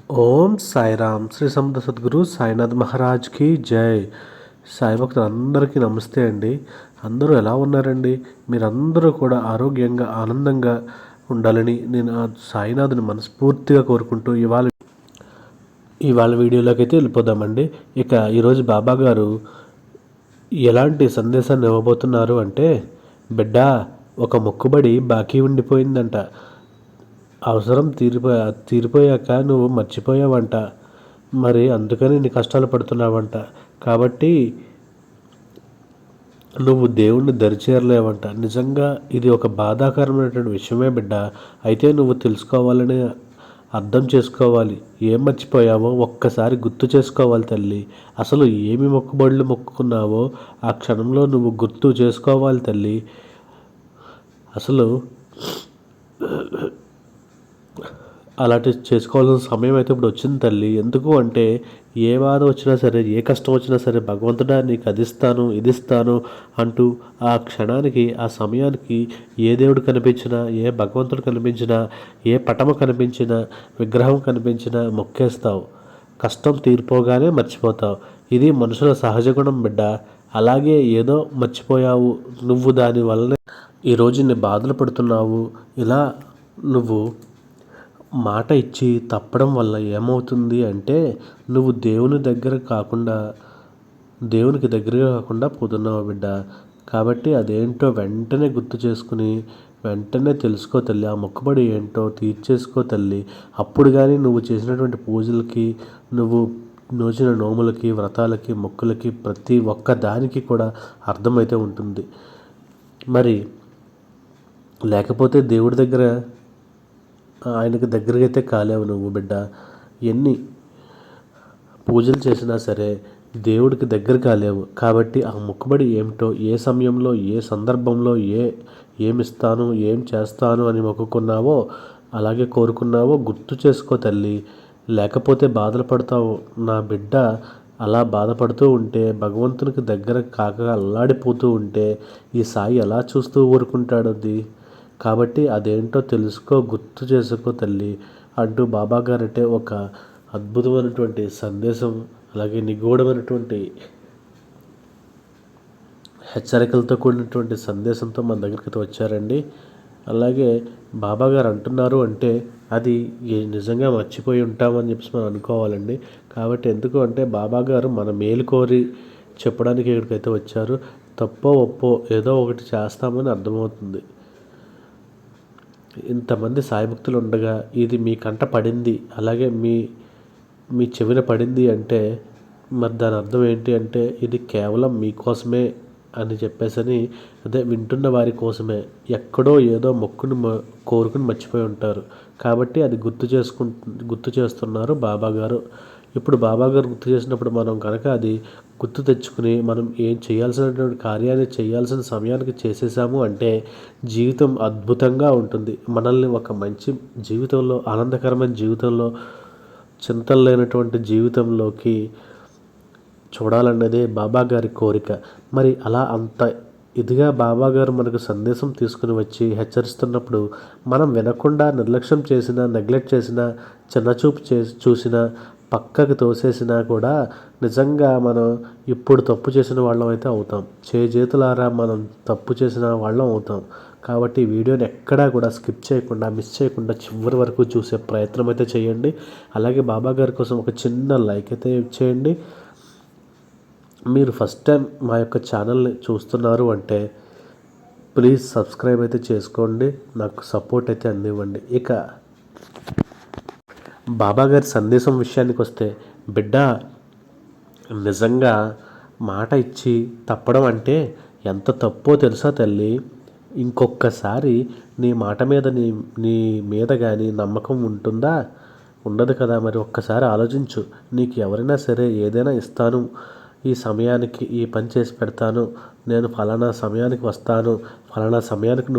ఓం సాయిరామ్. శ్రీ సమర్థ సద్గురు సాయినాథ్ మహారాజ్కి జై. సాయి భక్తులు అందరికీ నమస్తే అండి. అందరూ ఎలా ఉన్నారండి? మీరందరూ కూడా ఆరోగ్యంగా ఆనందంగా ఉండాలని నేను ఆ సాయినాథుని మనస్ఫూర్తిగా కోరుకుంటూ ఇవాళ వీడియోలోకి అయితే వెళ్ళిపోదామండి. ఇక ఈరోజు బాబా గారు ఎలాంటి సందేశాన్ని ఇవ్వబోతున్నారు అంటే, బిడ్డ, ఒక మొక్కుబడి బాకీ ఉండిపోయిందంట. అవసరం తీరిపోయాక నువ్వు మర్చిపోయావంట. మరి అందుకని నీ కష్టాలు పడుతున్నావంట. కాబట్టి నువ్వు దేవుణ్ణి దరిచేరలేవంట. నిజంగా ఇది ఒక బాధాకరమైనటువంటి విషయమే బిడ్డ. అయితే నువ్వు తెలుసుకోవాలని, అర్థం చేసుకోవాలి. ఏం మర్చిపోయావో ఒక్కసారి గుర్తు చేసుకోవాలి తల్లి. అసలు ఏమి మొక్కుబడులు మొక్కుకున్నావో ఆ క్షణంలో నువ్వు గుర్తు చేసుకోవాలి తల్లి. అసలు అలాంటి చేసుకోవాల్సిన సమయం అయితే ఇప్పుడు వచ్చింది తల్లి. ఎందుకు అంటే, ఏ బాధ వచ్చినా సరే, ఏ కష్టం వచ్చినా సరే, భగవంతుడా నీకు అది ఇస్తాను, ఇది ఇస్తాను అంటూ ఆ క్షణానికి, ఆ సమయానికి ఏ దేవుడు కనిపించినా, ఏ భగవంతుడు కనిపించినా, ఏ పటము కనిపించినా, విగ్రహం కనిపించినా మొక్కేస్తావు. కష్టం తీరిపోగానే మర్చిపోతావు. ఇది మనుషుల సహజ గుణం బిడ్డ. అలాగే ఏదో మర్చిపోయావు నువ్వు, దాని వల్లనే ఈరోజు నీ బాధలు పడుతున్నావు. ఇలా నువ్వు మాట ఇచ్చి తప్పడం వల్ల ఏమవుతుంది అంటే, నువ్వు దేవునికి దగ్గరగా కాకుండా పోతున్నావు బిడ్డ. కాబట్టి అదేంటో వెంటనే గుర్తు చేసుకుని వెంటనే తెలుసుకో తల్లి. ఆ మొక్కుబడి ఏంటో తీర్చేసుకో తల్లి. అప్పుడు కానీ నువ్వు చేసినటువంటి పూజలకి, నువ్వు నోచిన నోములకి, వ్రతాలకి, మొక్కులకి, ప్రతి ఒక్క దానికి కూడా అర్థమైతే ఉంటుంది. మరి లేకపోతే దేవుడి దగ్గర ఆయనకు దగ్గరగా అయితే కాలేవు నువ్వు బిడ్డ. ఎన్ని పూజలు చేసినా సరే దేవుడికి దగ్గర కాలేవు. కాబట్టి ఆ మొక్కుబడి ఏమిటో, ఏ సమయంలో, ఏ సందర్భంలో, ఏమిస్తాను, ఏం చేస్తాను అని మొక్కుకున్నావో, అలాగే కోరుకున్నావో గుర్తు చేసుకో తల్లి. లేకపోతే బాధలు పడతావు నా బిడ్డ. అలా బాధపడుతూ ఉంటే, భగవంతునికి దగ్గర కాక అల్లాడిపోతూ ఉంటే ఈ సాయి ఎలా చూస్తూ ఊరుకుంటాడు అది. కాబట్టి అదేంటో తెలుసుకో, గుర్తు చేసుకో తల్లి అంటూ బాబాగారంటే ఒక అద్భుతమైనటువంటి సందేశం, అలాగే నిగూఢమైనటువంటి హెచ్చరికలతో కూడినటువంటి సందేశంతో మన దగ్గరికి వచ్చారండి. అలాగే బాబాగారు అంటున్నారు అంటే అది నిజంగా మర్చిపోయి ఉంటామని చెప్పేసి మనం అనుకోవాలండి. కాబట్టి ఎందుకు అంటే, బాబాగారు మన మేలు కోరి చెప్పడానికి ఇక్కడికైతే వచ్చారు. తప్పో ఒప్పో ఏదో ఒకటి చేస్తామని అర్థమవుతుంది. ఇంతమంది సాయి భక్తులు ఉండగా ఇది మీ కంట పడింది, అలాగే మీ చెవిన పడింది అంటే, మరి దాని అర్థం ఏంటి అంటే, ఇది కేవలం మీకోసమే అని చెప్పేసని, అదే వింటున్న వారి కోసమే. ఎక్కడో ఏదో కోరుకుని మర్చిపోయి ఉంటారు. కాబట్టి అది గుర్తు చేస్తున్నారు బాబాగారు. ఇప్పుడు బాబాగారు గుర్తు చేసినప్పుడు మనం కనుక అది గుర్తు తెచ్చుకుని మనం ఏం చేయాల్సినటువంటి కార్యాన్ని చేయాల్సిన సమయానికి చేసేసాము అంటే జీవితం అద్భుతంగా ఉంటుంది. మనల్ని ఒక మంచి జీవితంలో, ఆనందకరమైన జీవితంలో, చింతలు లేనటువంటి జీవితంలోకి చూడాలన్నదే బాబాగారి కోరిక. మరి అలా అంత ఇదిగా బాబాగారు మనకు సందేశం తీసుకుని వచ్చి హెచ్చరిస్తున్నప్పుడు మనం వినకుండా నిర్లక్ష్యం చేసినా, నెగ్లెక్ట్ చేసినా, చిన్నచూపు చూసినా, పక్కకు తోసేసినా కూడా నిజంగా మనం ఇప్పుడు తప్పు చేసిన వాళ్ళం అయితే అవుతాం. చేతులారా మనం తప్పు చేసిన వాళ్ళం అవుతాం. కాబట్టి ఈ వీడియోని ఎక్కడా కూడా స్కిప్ చేయకుండా, మిస్ చేయకుండా చివరి వరకు చూసే ప్రయత్నం అయితే చేయండి. అలాగే బాబాగారి కోసం ఒక చిన్న లైక్ అయితే చేయండి. మీరు ఫస్ట్ టైం మా యొక్క ఛానల్ని చూస్తున్నారు అంటే ప్లీజ్ సబ్స్క్రైబ్ అయితే చేసుకోండి. నాకు సపోర్ట్ అయితే అందివ్వండి. ఇక బాబాగారి సందేశం విషయానికి వస్తే, బిడ్డ, నిజంగా మాట ఇచ్చి తప్పడం అంటే ఎంత తప్పో తెలుసా తల్లి. ఇంకొకసారి నీ మాట మీద నీ మీద కానీ నమ్మకం ఉంటుందా? ఉండదు కదా. మరి ఒక్కసారి ఆలోచించు. నీకు ఎవరైనా సరే ఏదైనా ఇస్తాను, ఈ సమయానికి ఈ పని చేసి పెడతాను, నేను ఫలానా సమయానికి వస్తాను, ఫలానా సమయానికి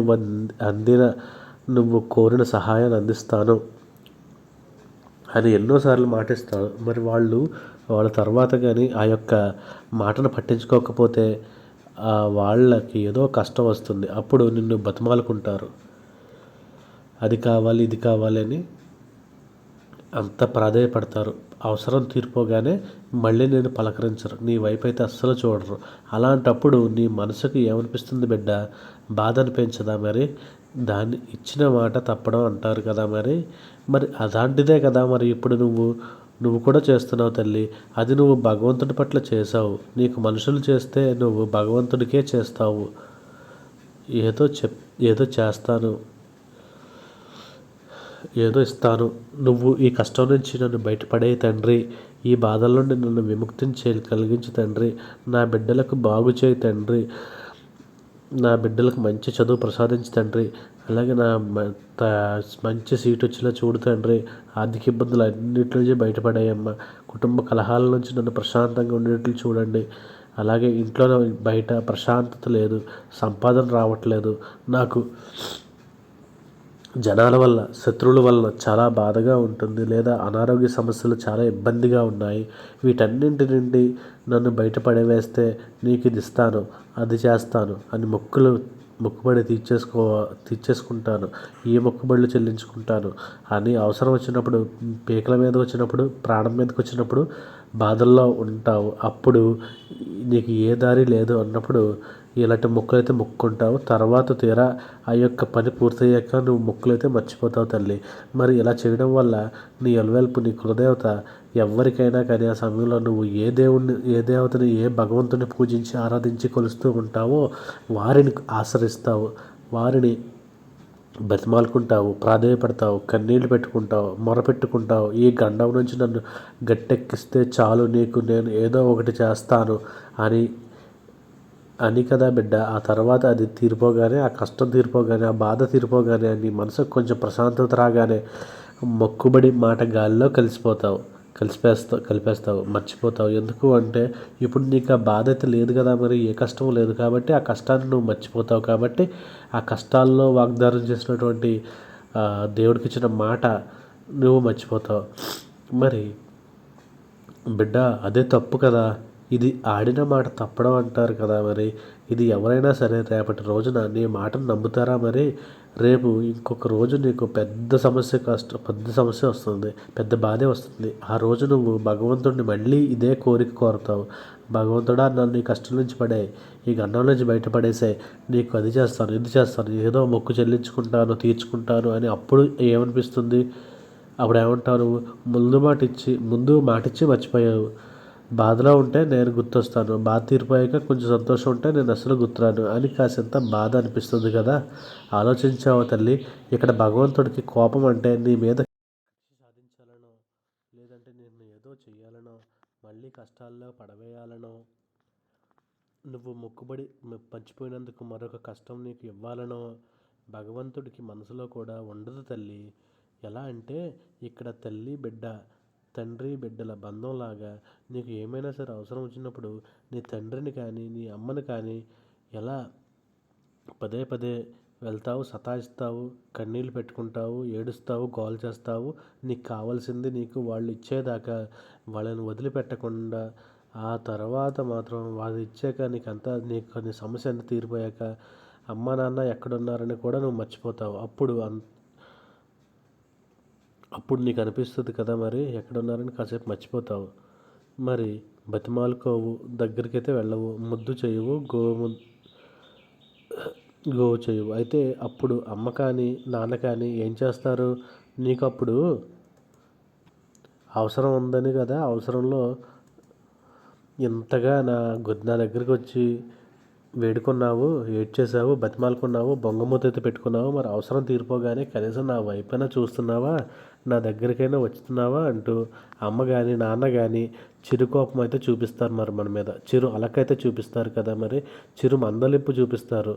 నువ్వు కోరిన సహాయాన్ని అందిస్తాను అని ఎన్నోసార్లు మాటిస్తారు. మరి వాళ్ళ తర్వాత కానీ ఆ యొక్క మాటను పట్టించుకోకపోతే వాళ్ళకి ఏదో కష్టం వస్తుంది. అప్పుడు నిన్ను బతిమాలుకుంటారు, అది కావాలి, ఇది కావాలి అని. అంత ప్రాధేయపడతారు. అవసరం తీరిపోగానే మళ్ళీ నేను పలకరించరు. నీ వైపు అయితే అస్సలు చూడరు. అలాంటప్పుడు నీ మనసుకి ఏమనిపిస్తుంది బిడ్డ? బాధ అనిపించదా మరి? దాన్ని ఇచ్చిన మాట తప్పడం అంటారు కదా మరి. మరి అలాంటిదే కదా మరి ఇప్పుడు నువ్వు కూడా చేస్తున్నావు తల్లి. అది నువ్వు భగవంతుడి పట్ల చేసావు. నీకు మనుషులు చేస్తే నువ్వు భగవంతుడికే చేస్తావు. ఏదో ఏదో చేస్తాను, ఏదో ఇస్తాను, నువ్వు ఈ కష్టం నుంచి నన్ను బయటపడే తండ్రి, ఈ బాధల నుండి నన్ను విముక్తిని కలిగించు తండ్రి, నా బిడ్డలకు బాగు చేయి తండ్రి, నా బిడ్డలకు మంచి చదువు ప్రసాదించు తండ్రి, అలాగే మంచి సీట్ వచ్చేలా చూడు తండ్రి, ఆర్థిక ఇబ్బందులు అన్నింటి నుంచి బయటపడాయమ్మ, కుటుంబ కలహాల నుంచి నన్ను ప్రశాంతంగా ఉండేట్లు చూడండి. అలాగే ఇంట్లో బయట ప్రశాంతత లేదు, సంపాదన రావట్లేదు, నాకు జనాల వల్ల, శత్రువుల వల్ల చాలా బాధగా ఉంటుంది, లేదా అనారోగ్య సమస్యలు చాలా ఇబ్బందిగా ఉన్నాయి. వీటన్నింటి నుండి నన్ను బయటపడవేస్తే నీకు ఇది ఇస్తాను, అది చేస్తాను అని మొక్కుబడి తీర్చేసుకుంటాను, ఈ మొక్కుబడులు చెల్లించుకుంటాను అని అవసరం వచ్చినప్పుడు, పీకల మీద వచ్చినప్పుడు, ప్రాణం మీదకి వచ్చినప్పుడు బాధల్లో ఉంటావు. అప్పుడు నీకు ఏ దారి లేదు అన్నప్పుడు ఇలాంటి మొక్కులైతే మొక్కుంటావు. తర్వాత తీరా ఆ యొక్క పని పూర్తయ్యాక నువ్వు మొక్కులైతే మర్చిపోతావు తల్లి. మరి ఇలా చేయడం వల్ల నీ ఎలువెల్పు, నీ కులదేవత ఎవరికైనా కానీ ఆ సమయంలో నువ్వు ఏ దేవతని, ఏ భగవంతుని పూజించి ఆరాధించి కొలుస్తూ ఉంటావో వారిని ఆశ్రయిస్తావు, వారిని బతిమాలుకుంటావు, ప్రాధేయపడతావు, కన్నీళ్లు పెట్టుకుంటావు, మొరపెట్టుకుంటావు. ఈ గండం నుంచి నన్ను గట్టెక్కిస్తే చాలు, నీకు నేను ఏదో ఒకటి చేస్తాను అని కదా బిడ్డ. ఆ తర్వాత అది తీరిపోగానే, ఆ కష్టం తీరిపోగానే, ఆ బాధ తీరిపోగానే, నీ మనసుకు కొంచెం ప్రశాంతత రాగానే మొక్కుబడి మాట గాలిలో కలిపేస్తావు, మర్చిపోతావు. ఎందుకు అంటే ఇప్పుడు నీకు ఆ బాధ అయితే లేదు కదా, మరి ఏ కష్టం లేదు కాబట్టి ఆ కష్టాన్ని నువ్వు మర్చిపోతావు. కాబట్టి ఆ కష్టాల్లో వాగ్దానం చేసినటువంటి దేవుడికి ఇచ్చిన మాట నువ్వు మర్చిపోతావు. మరి బిడ్డ అదే తప్పు కదా. ఇది ఆడిన మాట తప్పడం అంటారు కదా. మరి ఇది ఎవరైనా సరే రేపటి రోజున నీ మాటను నమ్ముతారా? మరి రేపు ఇంకొక రోజు నీకు పెద్ద సమస్య వస్తుంది, పెద్ద బాధే వస్తుంది. ఆ రోజు నువ్వు భగవంతుడిని మళ్ళీ ఇదే కోరిక కోరుతావు. భగవంతుడా, నన్ను ఈ కష్టం నుంచి పడాయి, ఈ గండం నుంచి బయటపడేసాయి, నీకు అది చేస్తాను, ఇది చేస్తాను, ఏదో మొక్కు చెల్లించుకుంటాను, తీర్చుకుంటాను అని. అప్పుడు ఏమనిపిస్తుంది? అప్పుడు ఏమంటావు నువ్వు? ముందు మాటిచ్చి మర్చిపోయావు. బాధలో ఉంటే నేను గుర్తొస్తాను, బాధ తీరిపోయాక కొంచెం సంతోషం ఉంటే నేను అసలు గుర్తురాను అని కాసింత బాధ అనిపిస్తుంది కదా. ఆలోచించావా తల్లి? ఇక్కడ భగవంతుడికి కోపం అంటే నీ మీద సాధించాలనో, లేదంటే నేను ఏదో చెయ్యాలనో, మళ్ళీ కష్టాల్లో పడవేయాలనో, నువ్వు మొక్కుబడి పంచిపోయినందుకు మరొక కష్టం నీకు ఇవ్వాలనో భగవంతుడికి మనసులో కూడా ఉండదు తల్లి. ఎలా అంటే ఇక్కడ తల్లి బిడ్డ, తండ్రి బిడ్డల బంధంలాగా నీకు ఏమైనా సరే అవసరం వచ్చినప్పుడు నీ తండ్రిని కానీ, నీ అమ్మని కానీ ఎలా పదే పదే వెళ్తావు, సతాయిస్తావు, కన్నీళ్ళు పెట్టుకుంటావు, ఏడుస్తావు, గోల చేస్తావు. నీకు కావాల్సింది నీకు వాళ్ళు ఇచ్చేదాకా వాళ్ళని వదిలిపెట్టకుండా, ఆ తర్వాత మాత్రం వాళ్ళు ఇచ్చాక నీకు నీ సమస్య అంతా తీరిపోయాక అమ్మ నాన్న ఎక్కడున్నారని కూడా నువ్వు మర్చిపోతావు. అప్పుడు నీకు అనిపిస్తుంది కదా, మరి ఎక్కడున్నారని కాసేపు మర్చిపోతావు. మరి బతిమాలుకోవు, దగ్గరికైతే వెళ్ళవు, ముద్దు చేయవు, గోవు చేయవు. అయితే అప్పుడు అమ్మ కానీ నాన్న కానీ ఏం చేస్తారు? నీకు అప్పుడు అవసరం ఉందని కదా, అవసరంలో ఇంతగా నా దగ్గరికి వచ్చి వేడుకున్నావు, ఏడ్చేసావు, బతిమాలుకున్నావు, బొంగమూతైతే పెట్టుకున్నావు. మరి అవసరం తీరిపోగానే కనీసం నా వైపైనా చూస్తున్నావా, నా దగ్గరికైనా వచ్చుతున్నావా అంటూ అమ్మ కానీ నాన్న కానీ చిరుకోపం అయితే చూపిస్తారు. మరి మన మీద చిరు అలకైతే చూపిస్తారు కదా, మరి చిరు మందలింపు చూపిస్తారు.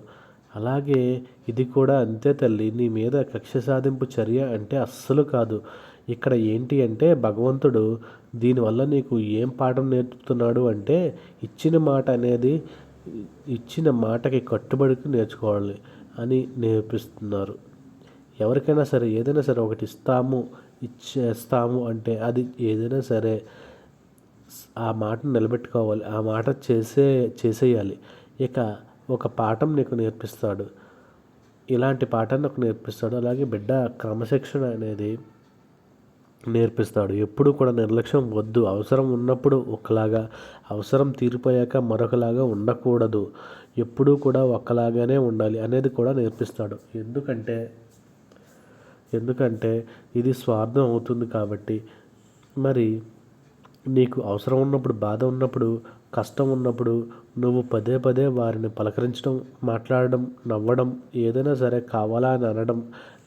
అలాగే ఇది కూడా అంతే తల్లి. నీ మీద కక్ష సాధింపు చర్య అంటే అస్సలు కాదు. ఇక్కడ ఏంటి అంటే భగవంతుడు దీనివల్ల నీకు ఏం పాఠం నేర్పుతున్నాడు అంటే ఇచ్చిన మాటకి కట్టుబడికి నేర్చుకోవాలి అని నేర్పిస్తున్నారు. ఎవరికైనా సరే ఏదైనా సరే ఒకటి ఇచ్చేస్తాము అంటే అది ఏదైనా సరే ఆ మాటను నిలబెట్టుకోవాలి, ఆ మాట చేసేయాలి. ఇక ఒక పాఠం నీకు నేర్పిస్తాడు, ఇలాంటి పాఠాన్ని నాకు నేర్పిస్తాడు. అలాగే బిడ్డ, క్రమశిక్షణ అనేది నేర్పిస్తాడు. ఎప్పుడు కూడా నిర్లక్ష్యం వద్దు. అవసరం ఉన్నప్పుడు ఒకలాగా, అవసరం తీరిపోయాక మరొకలాగా ఉండకూడదు. ఎప్పుడూ కూడా ఒకలాగానే ఉండాలి అనేది కూడా నేర్పిస్తాడు. ఎందుకంటే ఇది స్వార్థం అవుతుంది కాబట్టి. మరి నీకు అవసరం ఉన్నప్పుడు, బాధ ఉన్నప్పుడు, కష్టం ఉన్నప్పుడు నువ్వు పదే పదే వారిని పలకరించడం, మాట్లాడడం, నవ్వడం, ఏదైనా సరే కావాలా అని అనడం,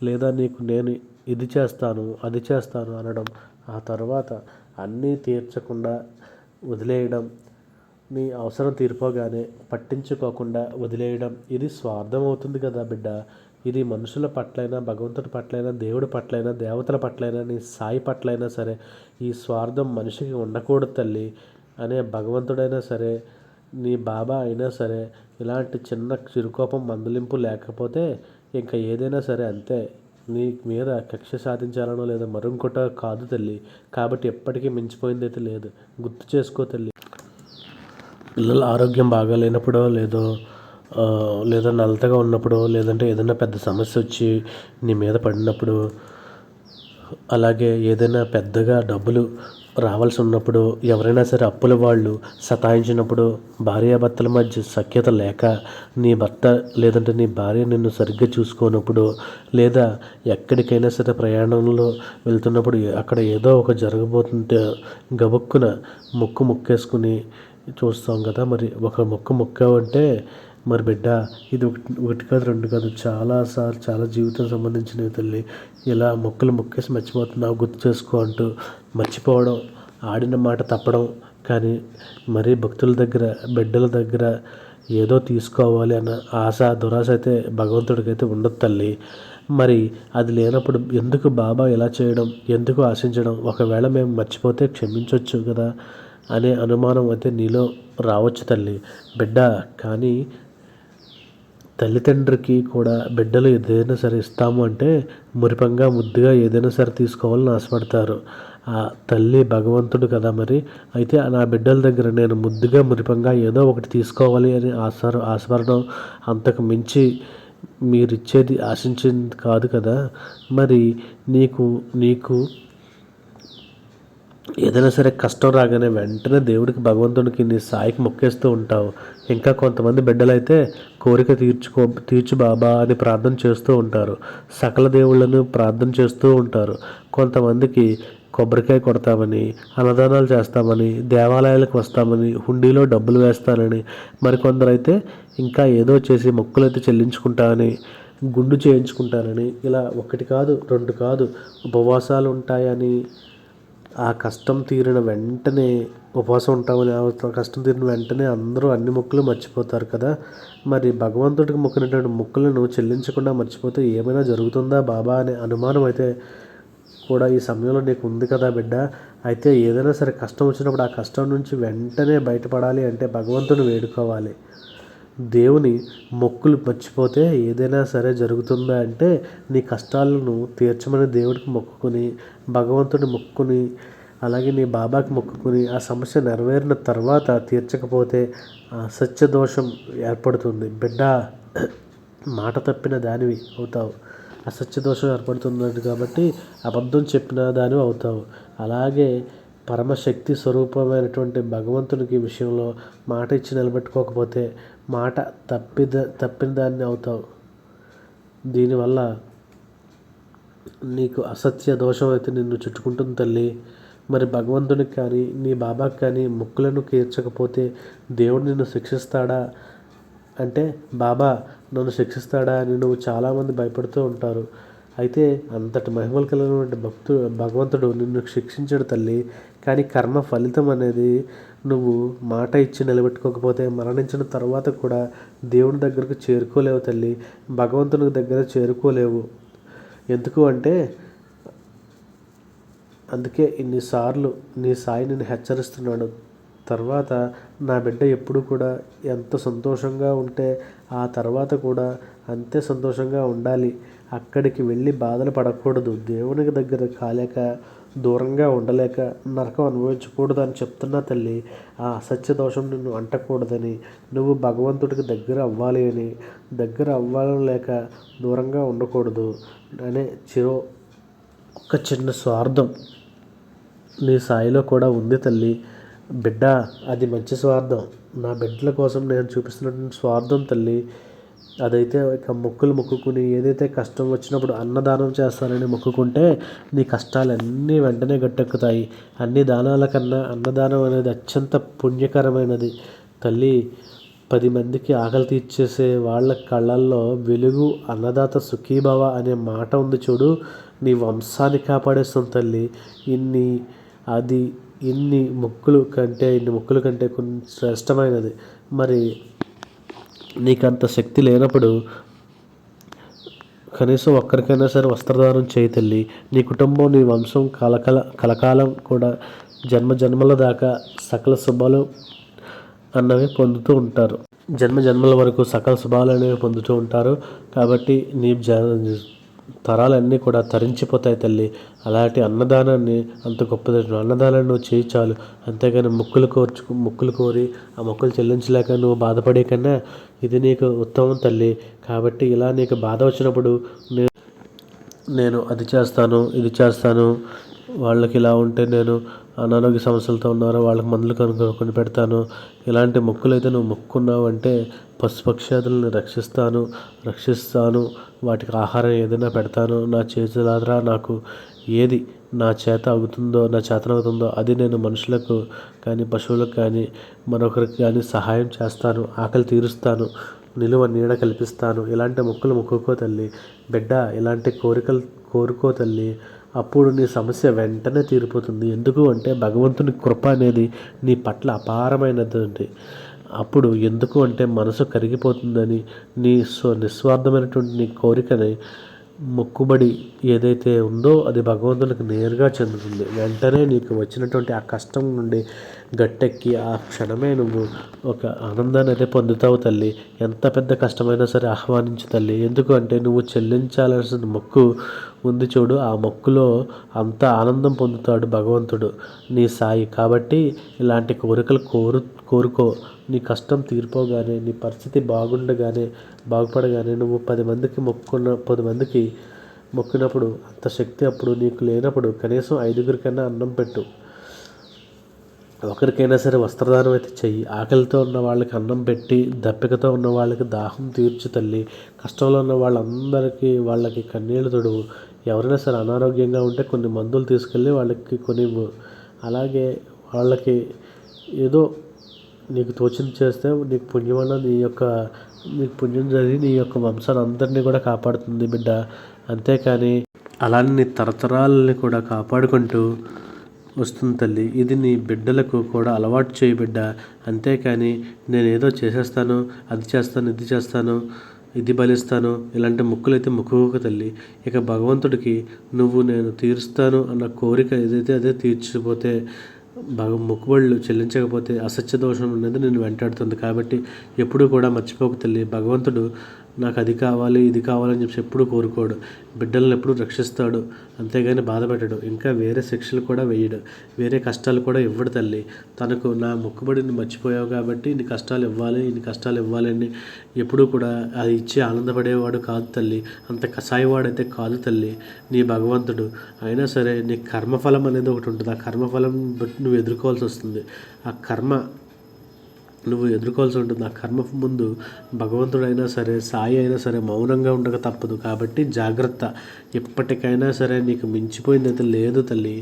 లేదా నేను ఇది చేస్తాను, అది చేస్తాను అనడం, ఆ తర్వాత అన్నీ తీర్చకుండా వదిలేయడం, నీ అవసరం తీరిపోగానే పట్టించుకోకుండా వదిలేయడం, ఇది స్వార్థం అవుతుంది కదా బిడ్డ. ఇది మనుషుల పట్లైనా, భగవంతుడి పట్లైనా, దేవుడి పట్లైనా, దేవతల పట్లైనా, నీ సాయి పట్లైనా సరే ఈ స్వార్థం మనిషికి ఉండకూడదు తల్లి అనే భగవంతుడైనా సరే, నీ బాబా అయినా సరే ఇలాంటి చిన్న చిరుకోపం, మందలింపు లేకపోతే ఇంకా ఏదైనా సరే అంతే. నీ మీద కక్ష సాధించాలనో లేదా మరొకటో కాదు తల్లి. కాబట్టి ఎప్పటికీ మించిపోయిందైతే లేదు. గుర్తు చేసుకో తల్లి. పిల్లల ఆరోగ్యం బాగాలేనప్పుడో లేదా నలతగా ఉన్నప్పుడు, లేదంటే ఏదైనా పెద్ద సమస్య వచ్చి నీ మీద పడినప్పుడు, అలాగే ఏదైనా పెద్దగా డబ్బులు రావాల్సి ఉన్నప్పుడు, ఎవరైనా సరే అప్పుల వాళ్ళు సతాయించినప్పుడు, భార్యాభర్తల మధ్య సఖ్యత లేక, నీ భర్త లేదంటే నీ భార్య నిన్ను సరిగ్గా చూసుకోనప్పుడు, లేదా ఎక్కడికైనా సరే ప్రయాణంలో వెళ్తున్నప్పుడు అక్కడ ఏదో ఒక జరగబోతుంటే గబుక్కున ముక్కేసుకుని చూస్తాం కదా. మరి ఒక మొక్కావంటే మరి బిడ్డ ఇది ఒకటి కాదు, రెండు కాదు, చాలా జీవితం సంబంధించినవి తల్లి. ఇలా మొక్కేసి మర్చిపోతున్నావు, గుర్తు చేసుకో అంటూ మర్చిపోవడం, ఆడిన మాట తప్పడం. కానీ మరీ భక్తుల దగ్గర, బిడ్డల దగ్గర ఏదో తీసుకోవాలి అన్న దురాశ అయితే భగవంతుడికైతే ఉండదు తల్లి. మరి అది లేనప్పుడు ఎందుకు బాబా ఇలా చేయడం, ఎందుకు ఆశించడం? ఒకవేళ మేము మర్చిపోతే క్షమించవచ్చు కదా అనే అనుమానం అయితే నీలో రావచ్చు తల్లి. బిడ్డ, కానీ తల్లిదండ్రికి కూడా బిడ్డలు ఏదైనా సరే ఇస్తాము అంటే మురిపంగా, ముద్దుగా ఏదైనా సరే తీసుకోవాలని ఆశపడతారు. ఆ తల్లి భగవంతుడు కదా. మరి అయితే నా బిడ్డల దగ్గర నేను ముద్దుగా, మురిపంగా ఏదో ఒకటి తీసుకోవాలి అని ఆశపడడం అంతకు మించి మీరిచ్చేది ఆశించింది కాదు కదా. మరి నీకు ఏదైనా సరే కష్టం రాగానే వెంటనే దేవుడికి, భగవంతుడికి, నీ సాయికి మొక్కేస్తూ ఉంటావు. ఇంకా కొంతమంది బిడ్డలైతే కోరిక తీర్చు బాబా అని ప్రార్థన చేస్తూ ఉంటారు. సకల దేవుళ్ళను ప్రార్థన చేస్తూ ఉంటారు. కొంతమందికి కొబ్బరికాయ కొడతామని, అన్నదానాలు చేస్తామని, దేవాలయాలకు వస్తామని, హుండీలో డబ్బులు వేస్తానని, మరికొందరైతే ఇంకా ఏదో చేసి మొక్కులైతే చెల్లించుకుంటామని, గుండు చేయించుకుంటానని, ఇలా ఒకటి కాదు, రెండు కాదు, ఉపవాసాలు ఉంటాయని, ఆ కష్టం తీరిన వెంటనే ఉపవాసం ఉంటామని, కష్టం తీరిన వెంటనే అందరూ అన్ని మొక్కులు మర్చిపోతారు కదా. మరి భగవంతుడికి మొక్కినటువంటి మొక్కులను చెల్లించకుండా మర్చిపోతే ఏమైనా జరుగుతుందా బాబా అనే అనుమానం అయితే కూడా ఈ సమయంలో నీకు ఉంది కదా బిడ్డ. అయితే ఏదైనా సరే కష్టం వచ్చినప్పుడు ఆ కష్టం నుంచి వెంటనే బయటపడాలి అంటే భగవంతుని వేడుకోవాలి. దేవుని మొక్కులు మర్చిపోతే ఏదైనా సరే జరుగుతుందా అంటే నీ కష్టాలను తీర్చమని దేవుడికి మొక్కుకుని, భగవంతుని మొక్కుని, అలాగే నీ బాబాకి మొక్కుకుని ఆ సమస్య నెరవేరిన తర్వాత తీర్చకపోతే అసత్యదోషం ఏర్పడుతుంది బిడ్డ. మాట తప్పిన దానివి అవుతావు. అసత్యదోషం ఏర్పడుతుంది కాబట్టి అబద్ధం చెప్పిన దానివి అవుతావు. అలాగే పరమశక్తి స్వరూపమైనటువంటి భగవంతునికి విషయంలో మాట ఇచ్చి నిలబెట్టుకోకపోతే మాట తప్పిన దాన్ని అవుతావు. దీనివల్ల నీకు అసత్య దోషం అయితే నిన్ను చుట్టుకుంటుంది తల్లి. మరి భగవంతునికి కానీ, నీ బాబాకి కానీ మొక్కులను తీర్చకపోతే దేవుడు నిన్ను శిక్షిస్తాడా అంటే, బాబా నన్ను శిక్షిస్తాడా అని నువ్వు చాలామంది భయపడుతూ ఉంటారు. అయితే అంతటి మహిమలు కలిగినటువంటి భగవంతుడు నిన్ను శిక్షించడు తల్లి. కానీ కర్మ ఫలితం అనేది నువ్వు మాట ఇచ్చి నిలబెట్టుకోకపోతే మరణించిన తర్వాత కూడా దేవుని దగ్గరకు చేరుకోలేవు తల్లి. భగవంతుని దగ్గర చేరుకోలేవు. ఎందుకు అంటే అందుకే ఇన్నిసార్లు నీ సాయి నిన్ను హెచ్చరిస్తున్నాడు. తర్వాత నా బిడ్డ ఎప్పుడు కూడా ఎంత సంతోషంగా ఉంటే ఆ తర్వాత కూడా అంతే సంతోషంగా ఉండాలి. అక్కడికి వెళ్ళి బాధలు పడకూడదు. దేవునికి దగ్గర కాలేక, దూరంగా ఉండలేక నరకం అనుభవించకూడదు అని చెప్తున్నా తల్లి. ఆ అసత్య దోషం నిన్ను అంటకూడదని, నువ్వు భగవంతుడికి దగ్గర అవ్వాలి అని, దగ్గర అవ్వాలని లేక దూరంగా ఉండకూడదు అనే ఒక చిన్న స్వార్థం నీ సాయిలో కూడా ఉంది తల్లి. బిడ్డ, అది మంచి స్వార్థం. నా బిడ్డల కోసం నేను చూపిస్తున్నటువంటి స్వార్థం తల్లి. అదైతే ఇక మొక్కులు మొక్కుకుని ఏదైతే కష్టం వచ్చినప్పుడు అన్నదానం చేస్తానని మొక్కుకుంటే నీ కష్టాలన్నీ వెంటనే గట్టెక్కుతాయి. అన్ని దానాల కన్నా అన్నదానం అనేది అత్యంత పుణ్యకరమైనది తల్లి. 10 మందికి ఆకలి తీర్చేసే వాళ్ళ కళ్ళల్లో వెలుగు. అన్నదాత సుఖీభవ అనే మాట ఉంది చూడు, నీ వంశాన్ని కాపాడేస్తుంది తల్లి. ఇన్ని అది ఇన్ని మొక్కుల కంటే కొన్ని శ్రేష్టమైనది. మరి నీకంత శక్తి లేనప్పుడు కనీసం ఒక్కరికైనా సరే వస్త్రదానం చేయి తల్లి. నీ కుటుంబం, నీ వంశం కలకాలం కూడా జన్మల దాకా సకల శుభాలు అన్నవి పొందుతూ ఉంటారు. జన్మల వరకు సకల శుభాలు అనేవి పొందుతూ ఉంటారు. కాబట్టి నీ తరాలన్నీ కూడా తరించిపోతాయి తల్లి. అలాంటి అన్నదానాన్ని, అంత గొప్పది అన్నదానాన్ని నువ్వు చేయి చాలు. అంతేగాని మొక్కులు కోరి ఆ మొక్కులు చెల్లించలేక నువ్వు బాధపడే కన్నా ఇది నీకు ఉత్తమం తల్లి. కాబట్టి ఇలా నీకు బాధ వచ్చినప్పుడు నేను అది చేస్తాను, ఇది చేస్తాను, వాళ్ళకి ఇలా ఉంటే నేను అనారోగ్య సమస్యలతో ఉన్నారో వాళ్ళకి మందులు కొని పెడతాను, ఇలాంటి మొక్కులు అయితే నువ్వు మొక్కున్నావు అంటే పశుపక్షాదులను రక్షిస్తాను, వాటికి ఆహారం ఏదైనా పెడతాను, నా చేతులారా నాకు ఏది నా చేతనవుతుందో అది నేను మనుషులకు కానీ పశువులకు కానీ మరొకరికి కానీ సహాయం చేస్తాను, ఆకలి తీరుస్తాను, నిలువ నీడ కల్పిస్తాను. ఇలాంటి మొక్కులు మొక్కుకో తల్లి. బిడ్డ, ఇలాంటి కోరికలు కోరుకో తల్లి. అప్పుడు నీ సమస్య వెంటనే తీరిపోతుంది. ఎందుకు అంటే భగవంతుని కృప అనేది నీ పట్ల అపారమైనది. అప్పుడు ఎందుకు అంటే మనసు కరిగిపోతుందని నిస్వార్థమైనటువంటి నీ కోరికని మొక్కుబడి ఏదైతే ఉందో అది భగవంతునికి నేరుగా చెందుతుంది. వెంటనే నీకు వచ్చినటువంటి ఆ కష్టం నుండి గట్టెక్కి ఆ క్షణమే నువ్వు ఒక ఆనందాన్ని అయితే పొందుతావు తల్లి. ఎంత పెద్ద కష్టమైనా సరే ఆహ్వానించు తల్లి. ఎందుకు అంటే నువ్వు చెల్లించాల్సిన మొక్కు ఉంది చూడు, ఆ మొక్కులో అంత ఆనందం పొందుతాడు భగవంతుడు, నీ సాయి. కాబట్టి ఇలాంటి కోరికలు కోరుకో. నీ కష్టం తీరిపోగానే, నీ పరిస్థితి బాగుపడగానే నువ్వు 10 మందికి మొక్కినప్పుడు అంత శక్తి అప్పుడు నీకు లేనప్పుడు కనీసం 5గురికైనా అన్నం పెట్టు. ఒకరికైనా సరే వస్త్రదానం అయితే చెయ్యి. ఆకలితో ఉన్న వాళ్ళకి అన్నం పెట్టి, దప్పికతో ఉన్న వాళ్ళకి దాహం తీర్చు తల్లి. కష్టంలో ఉన్న వాళ్ళకి కన్నీళ్లు తొడువు. ఎవరైనా సరే అనారోగ్యంగా ఉంటే కొన్ని మందులు తీసుకెళ్ళి వాళ్ళకి కొనివ్వు. అలాగే వాళ్ళకి ఏదో నీకు తోచింది చేస్తే నీకు పుణ్యమన్న నీకు పుణ్యం జరిగి నీ యొక్క వంశాన్ని అందరినీ కూడా కాపాడుతుంది బిడ్డ. అంతేకాని అలానే నీ తరతరాలని కూడా కాపాడుకుంటూ వస్తుంది తల్లి. ఇది నీ బిడ్డలకు కూడా అలవాటు చేయి బిడ్డ. అంతేకాని నేను ఏదో చేసేస్తాను, అది చేస్తాను, ఇది చేస్తాను, ఇది బలిస్తాను, ఇలాంటి మొక్కులు అయితే మొక్కుకోక తల్లి. ఇక భగవంతుడికి నేను తీరుస్తాను అన్న కోరిక ఏదైతే అదే తీర్చిపోతే మొక్కుబడులు చెల్లించకపోతే అసత్య దోషం అనేది నేను వెంటాడుతుంది. కాబట్టి ఎప్పుడూ కూడా మర్చిపోక తల్లి. భగవంతుడు నాకు అది కావాలి, ఇది కావాలని చెప్పి ఎప్పుడూ కోరుకోడు. బిడ్డలను ఎప్పుడూ రక్షిస్తాడు, అంతేగాని బాధపెట్టడు. ఇంకా వేరే శిక్షలు కూడా వేయడు, వేరే కష్టాలు కూడా ఇవ్వడు తల్లి. తనకు నా మొక్కుబడిని మర్చిపోయావు కాబట్టి ఇన్ని కష్టాలు ఇవ్వాలి అని ఎప్పుడూ కూడా అది ఇచ్చి ఆనందపడేవాడు కాదు తల్లి. అంత కసాయివాడైతే కాదు తల్లి నీ భగవంతుడు. అయినా సరే నీ కర్మఫలం అనేది ఒకటి ఉంటుంది. ఆ కర్మఫలం బట్టి నువ్వు ఎదుర్కోవాల్సి వస్తుంది. ఆ కర్మ ముందు భగవంతుడైనా సరే, సాయి అయినా సరే మౌనంగా ఉండక తప్పదు. కాబట్టి జాగ్రత్త. ఎప్పటికైనా సరే నీకు మించిపోయింది అయితే లేదు తల్లి.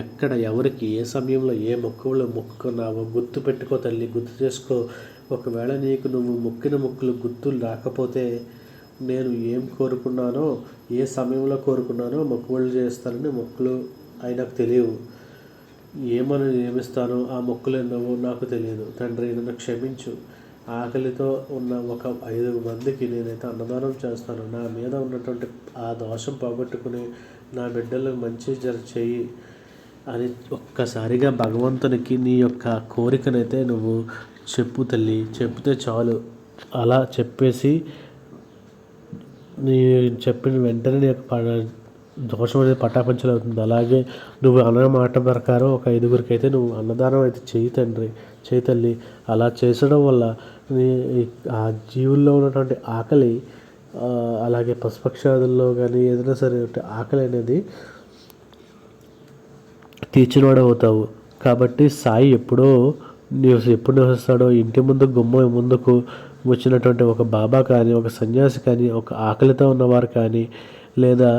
ఎక్కడ ఎవరికి ఏ సమయంలో ఏ మొక్కుకున్నావో గుర్తు పెట్టుకో తల్లి, గుర్తు చేసుకో. ఒకవేళ నీకు నువ్వు మొక్కిన మొక్కులు గుర్తులు రాకపోతే నేను ఏం కోరుకున్నానో, ఏ సమయంలో కోరుకున్నానో మొక్కుబడులు చేస్తానని మొక్కులు ఆయనకు తెలియవు. ఏమని నియమిస్తానో ఆ మొక్కులు ఎన్నవో నాకు తెలియదు. తండ్రి, నన్ను క్షమించు. ఆకలితో ఉన్న ఒక 5 మందికి నేనైతే అన్నదానం చేస్తాను. నా మీద ఉన్నటువంటి ఆ దోషం పోగొట్టుకుని నా బిడ్డలకు మంచి చెయ్యి అని ఒక్కసారిగా భగవంతునికి నీ యొక్క కోరికనైతే నువ్వు చెప్పు తల్లి. చెప్తే చాలు. అలా చెప్పేసి నీ చెప్పిన వెంటనే నీ యొక్క దోషం అనేది పటాపంచలు అవుతుంది. అలాగే నువ్వు అన్న మాట ప్రకారం ఒక 5గురికి అయితే నువ్వు అన్నదానం అయితే చేయి తల్లి. అలా చేసడం వల్ల ఆ జీవుల్లో ఉన్నటువంటి ఆకలి, అలాగే పశుపక్షాదుల్లో కానీ ఏదైనా సరే ఆకలి అనేది తీర్చినవాడు అవుతావు. కాబట్టి సాయి ఎప్పుడు నివసిస్తాడో ఇంటి ముందు గుమ్మం ముందుకు వచ్చినటువంటి ఒక బాబా కానీ, ఒక సన్యాసి కానీ, ఒక ఆకలితో ఉన్నవారు కానీ, లేదా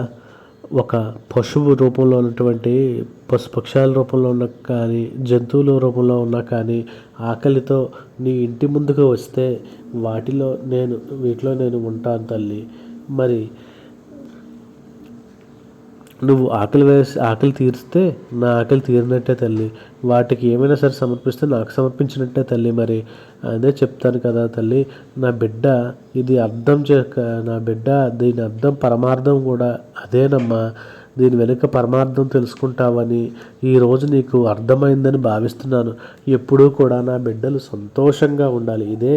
ఒక పశువు రూపంలో ఉన్నటువంటి పశుపక్షాల రూపంలో ఉన్న కానీ, జంతువుల రూపంలో ఉన్నా కానీ ఆకలితో నీ ఇంటి ముందుకు వస్తే వీటిలో నేను ఉంటాను తల్లి. మరి నువ్వు ఆకలి తీరిస్తే నా ఆకలి తీరినట్టే తల్లి. వాటికి ఏమైనా సరే సమర్పిస్తే నాకు సమర్పించినట్టే తల్లి. మరి అదే చెప్తాను కదా తల్లి, నా బిడ్డ దీని అర్థం పరమార్థం కూడా అదేనమ్మా. దీని వెనుక పరమార్థం తెలుసుకుంటావని ఈరోజు నీకు అర్థమైందని భావిస్తున్నాను. ఎప్పుడూ కూడా నా బిడ్డలు సంతోషంగా ఉండాలి. ఇదే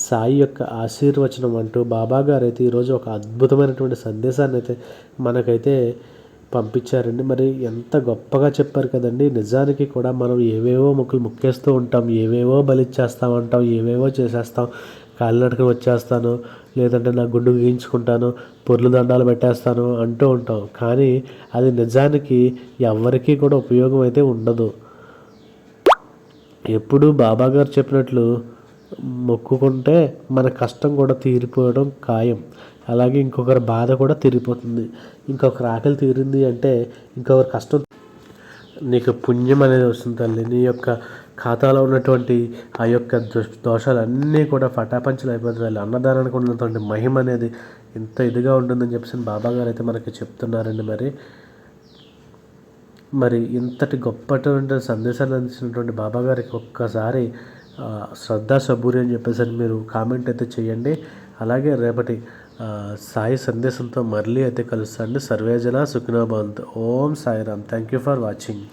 సాయి యొక్క ఆశీర్వచనం అంటూ బాబాగారు అయితే ఈరోజు ఒక అద్భుతమైనటువంటి సందేశాన్ని అయితే మనకైతే పంపించారండి. మరి ఎంత గొప్పగా చెప్పారు కదండి. నిజానికి కూడా మనం ఏవేవో మొక్కేస్తూ ఉంటాం, ఏవేవో బలిచ్చేస్తాం అంటాం, ఏవేవో చేసేస్తాం. కాలినడకన వచ్చేస్తాను, లేదంటే నా గుండు గీయించుకుంటాను, పొర్లు దండాలు పెట్టేస్తాను అంటూ ఉంటాం. కానీ అది నిజానికి ఎవరికీ కూడా ఉపయోగం అయితే ఉండదు. ఎప్పుడూ బాబాగారు చెప్పినట్లు మొక్కుకుంటే మన కష్టం కూడా తీరిపోవడం ఖాయం. అలాగే ఇంకొకరి బాధ కూడా తీరిపోతుంది. ఇంకొకరి ఆకలి తీరింది అంటే ఇంకొకరి కష్టం, నీకు పుణ్యం అనేది వస్తుంది తల్లి. నీ యొక్క ఖాతాలో ఉన్నటువంటి ఆ యొక్క దోషాలన్నీ కూడా పటాపంచలు అయిపోతుంది. అన్నదానానికి ఉన్నటువంటి మహిమ అనేది ఇంత ఇదిగా ఉంటుందని చెప్పేసి బాబాగారు అయితే మనకి చెప్తున్నారండి. మరి ఇంతటి గొప్పటువంటి సందేశాన్ని అందించినటువంటి బాబాగారికి ఒక్కసారి శ్రద్ధ సబూరి అని చెప్పేసి మీరు కామెంట్ అయితే చేయండి. అలాగే రేపటి సాయి సందేశంతో మళ్ళీ అయితే కలుస్తాండి. సర్వేజన సుఖినో భవంతు. ఓం Sairam. Thank you for watching.